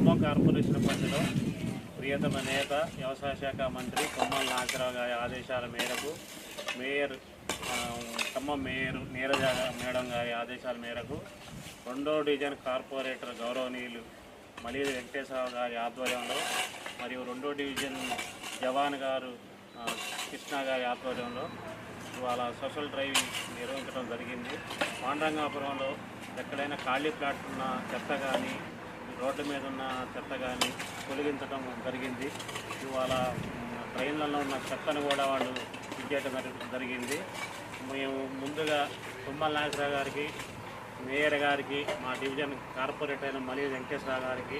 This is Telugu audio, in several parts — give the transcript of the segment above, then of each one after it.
ఖమ్మం కార్పొరేషన్ పరిధిలో ప్రియతమ నేత వ్యవసాయ శాఖ మంత్రి తుమ్మల నాగేశ్వరరావు గారి ఆదేశాల మేరకు ఖమ్మం మేయర్ నీరజ మేడం గారి ఆదేశాల మేరకు 2వ డివిజన్ కార్పొరేటర్ గౌరవనీయులు మలీది వెంకటేశ్వరరావు గారి ఆధ్వర్యంలో మరియు 2వ డివిజన్ జవాన్ గారు కృష్ణ గారి ఆధ్వర్యంలో ఇవాళ సోషల్ డ్రైవ్ నిర్వహించడం జరిగింది. పాండ్రంగాపురంలో ఎక్కడైనా ఖాళీ ప్లాట్ ఉన్న చెత్త కానీ రోడ్ల మీద ఉన్న చెత్త కానీ తొలగించడం జరిగింది. ఇవాళ ట్రైన్లలో ఉన్న చెత్తను కూడా వాళ్ళు ఇచ్చేయడం జరిగింది. మేము ముందుగా తుమ్మల నాగేశ్వరరావు గారికి, మేయర్ గారికి, మా డివిజన్ కార్పొరేటర్ అయిన మలీది వెంకటేశ్వరరావు గారికి,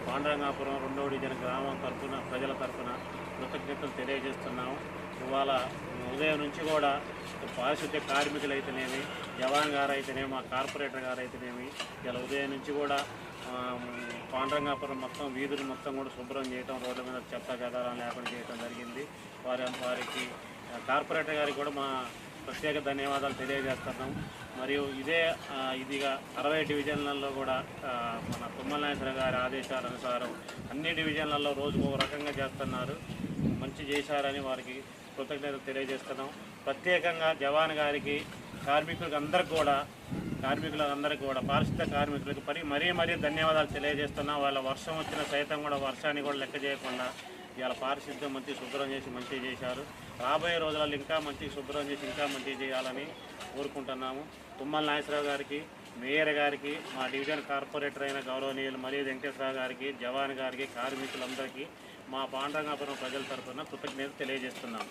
పాండ్రంగాపురం 2వ డివిజన్ గ్రామం తరఫున ప్రజల తరఫున కృతజ్ఞతలు తెలియజేస్తున్నాము. ఇవాళ ఉదయం నుంచి కూడా పారిశుద్ధ్య కార్మికులు అయితేనేమి, జవాన్ గారు అయితేనేమి, మా కార్పొరేటర్ గారు అయితేనేమి ఇలా ఉదయం నుంచి కూడా పాండ్రంగాపురం మొత్తం వీధులు మొత్తం కూడా శుభ్రం చేయటం, రోడ్ల మీద చెత్త చెదారం లేకుండా చేయడం జరిగింది. వారికి కార్పొరేటర్ గారికి కూడా మా ప్రత్యేక ధన్యవాదాలు తెలియజేస్తున్నాం. మరియు ఇదిగా 60 డివిజన్లలో కూడా మన తుమ్మల నాగేశ్వరరావు గారి ఆదేశాల అనుసారం అన్ని డివిజన్లలో రోజుకు ఒక రకంగా చేస్తున్నారు. మంచి చేశారని వారికి కృతజ్ఞతలు తెలియజేస్తున్నాం. ప్రత్యేకంగా జవాన్ గారికి, కార్మికులందరికీ కూడా పారిశుద్ధ కార్మికులకు మరీ ధన్యవాదాలు తెలియజేస్తున్నాం. వాళ్ళ వర్షం వచ్చిన సైతం కూడా వర్షాన్ని కూడా లెక్క చేయకుండా ఇవాళ పారిశుద్ధ్యం మంచి శుభ్రం చేసి మంచిగా చేశారు. రాబోయే రోజులలో ఇంకా మంచి శుభ్రం చేసి ఇంకా మంచిగా చేయాలని కోరుకుంటున్నాము. తుమ్మల నాగేశ్వరరావు గారికి, మేయర్ గారికి, మా డివిజన్ కార్పొరేటర్ అయిన గౌరవనీయులు మలీది వెంకటేశ్వరరావు గారికి, జవాన్ గారికి, కార్మికులందరికీ మా పాండ్రంగాపురం ప్రజల తరఫున కృతజ్ఞతలు తెలియజేస్తున్నాము.